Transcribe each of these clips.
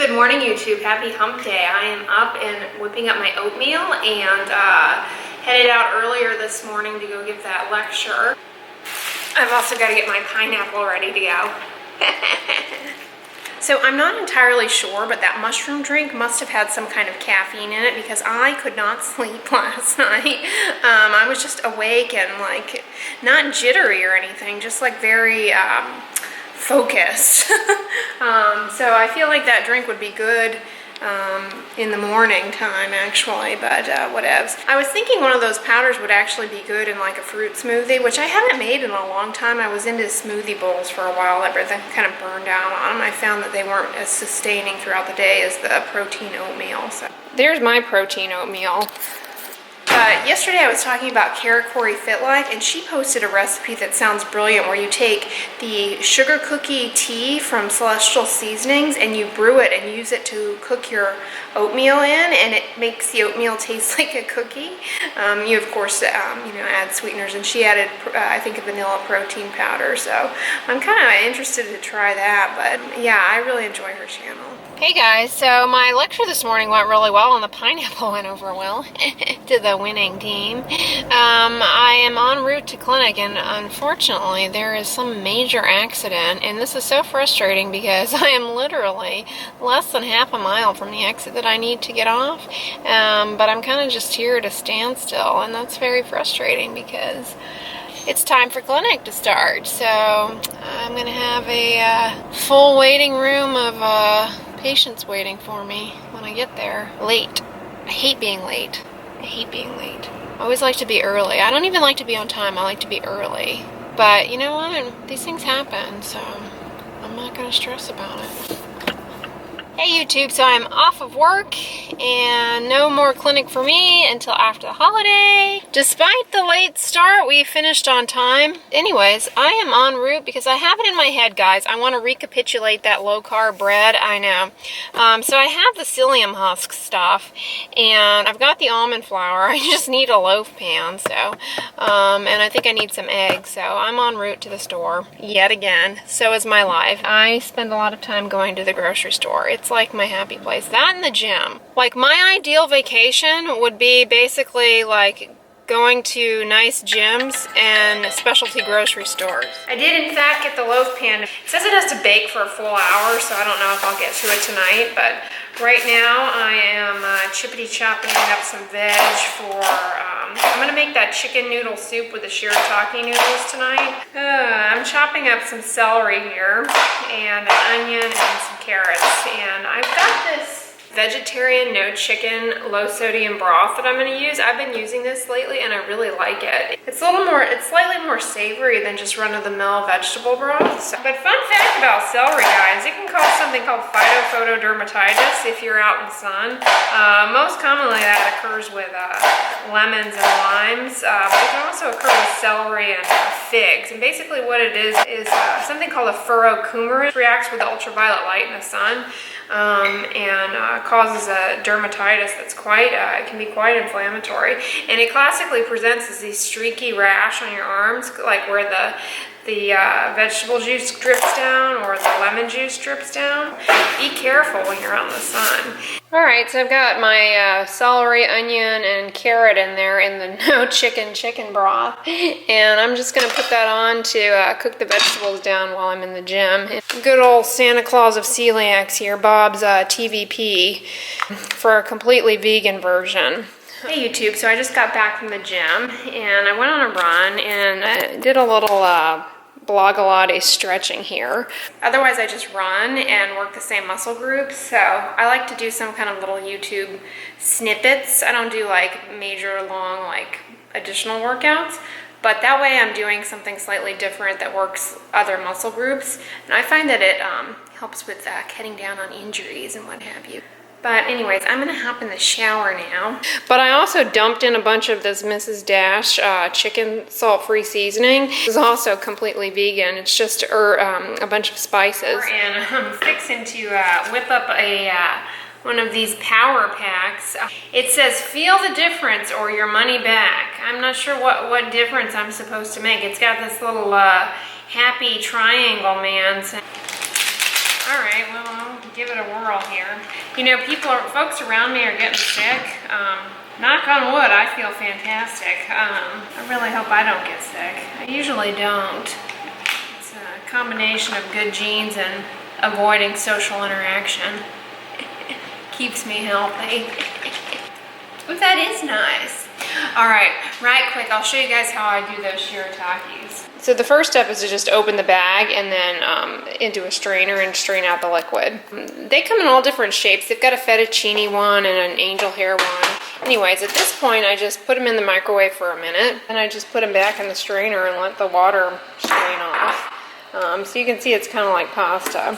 Good morning, YouTube. Happy hump day. I am up and whipping up my oatmeal and headed out earlier this morning to go give that lecture. I've also got to get my pineapple ready to go. So I'm not entirely sure, but that mushroom drink must have had some kind of caffeine in it because I could not sleep last night. I was just awake and like not jittery or anything, just like very focused. So I feel like that drink would be good in the morning time actually, but whatevs. I was thinking one of those powders would actually be good in like a fruit smoothie, which I haven't made in a long time. I was into smoothie bowls for a while, but then kind of burned out on them. I found that they weren't as sustaining throughout the day as the protein oatmeal. So there's my protein oatmeal. Yesterday I was talking about Cara Corey Fit Life, and she posted a recipe that sounds brilliant where you take the sugar cookie tea from Celestial Seasonings and you brew it and use it to cook your oatmeal in, and it makes the oatmeal taste like a cookie. You of course add sweeteners, and she added I think a vanilla protein powder, so I'm kind of interested to try that. But yeah, I really enjoy her channel. Hey guys, so my lecture this morning went really well and the pineapple went over well to the winning team. I am en route to clinic, and unfortunately there is some major accident, and this is so frustrating because I am literally less than half a mile from the exit that I need to get off, but I'm kind of just here to stand still, and that's very frustrating because it's time for clinic to start. So I'm gonna have a full waiting room of patients waiting for me when I get there. Late. I hate being late. I hate being late. I always like to be early. I don't even like to be on time. I like to be early. But you know what? These things happen, so I'm not gonna stress about it. Hey YouTube, so I'm off of work and no more clinic for me until after the holiday. Despite the late start, we finished on time. Anyways, I am en route because I have it in my head, guys. I want to recapitulate that low-carb bread. I know. So I have the psyllium husk stuff, and I've got the almond flour. I just need a loaf pan, so, and I think I need some eggs, so I'm en route to the store yet again. So is my life. I spend a lot of time going to the grocery store. It's like my happy place. That and the gym. Like my ideal vacation would be basically like going to nice gyms and specialty grocery stores. I did in fact get the loaf pan. It says it has to bake for a full hour, so I don't know if I'll get to it tonight, but right now I am chippity chopping up some veg for, I'm gonna make that chicken noodle soup with the shirataki noodles tonight. I'm chopping up some celery here and an onion and some carrots, and I've got this vegetarian no chicken low sodium broth that I'm going to use. I've been using this lately and I really like it. It's slightly more savory than just run-of-the-mill vegetable broth. But fun fact about celery, guys, it can cause something called phytophotodermatitis if you're out in the sun. Most commonly that occurs with lemons and limes, but it can also occur with celery and figs. And basically what it is something called a furocumarine. It reacts with ultraviolet light in the sun and causes a dermatitis that's it can be quite inflammatory. And it classically presents as these streaky rash on your arms, like where the vegetable juice drips down or the lemon juice drips down. Be careful when you're out in the sun. Alright, so I've got my celery, onion, and carrot in there in the no chicken broth. And I'm just going to put that on to cook the vegetables down while I'm in the gym. Good old Santa Claus of celiacs here, Bob's TVP, for a completely vegan version. Hey YouTube, so I just got back from the gym and I went on a run and I did a little blogalati stretching here. Otherwise I just run and work the same muscle groups, so I like to do some kind of little YouTube snippets. I don't do like major long like additional workouts, but that way I'm doing something slightly different that works other muscle groups, and I find that it helps with cutting down on injuries and what have you. But anyways, I'm gonna hop in the shower now. But I also dumped in a bunch of this Mrs. Dash chicken salt-free seasoning. This is also completely vegan. It's just a bunch of spices. And I'm fixing to whip up one of these power packs. It says, feel the difference or your money back. I'm not sure what difference I'm supposed to make. It's got this little happy triangle man. All right, well, I'll give it a whirl here. You know, folks around me are getting sick. Knock on wood, I feel fantastic. I really hope I don't get sick. I usually don't. It's a combination of good genes and avoiding social interaction. Keeps me healthy. Ooh, that is nice. All right, quick, I'll show you guys how I do those shiritakes. So the first step is to just open the bag and then into a strainer and strain out the liquid. They come in all different shapes. They've got a fettuccine one and an angel hair one. Anyways, at this point, I just put them in the microwave for a minute, and I just put them back in the strainer and let the water strain off. So you can see it's kind of like pasta.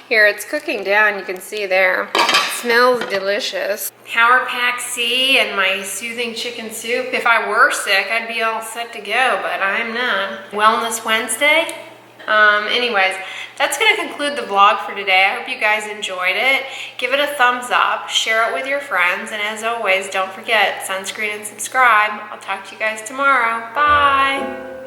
Here, it's cooking down, you can see there. It smells delicious. Power Pack C and my soothing chicken soup. If I were sick, I'd be all set to go, but I'm not. Wellness Wednesday. Anyways, that's going to conclude the vlog for today. I hope you guys enjoyed it. Give it a thumbs up, share it with your friends, and as always, don't forget, sunscreen and subscribe. I'll talk to you guys tomorrow. Bye!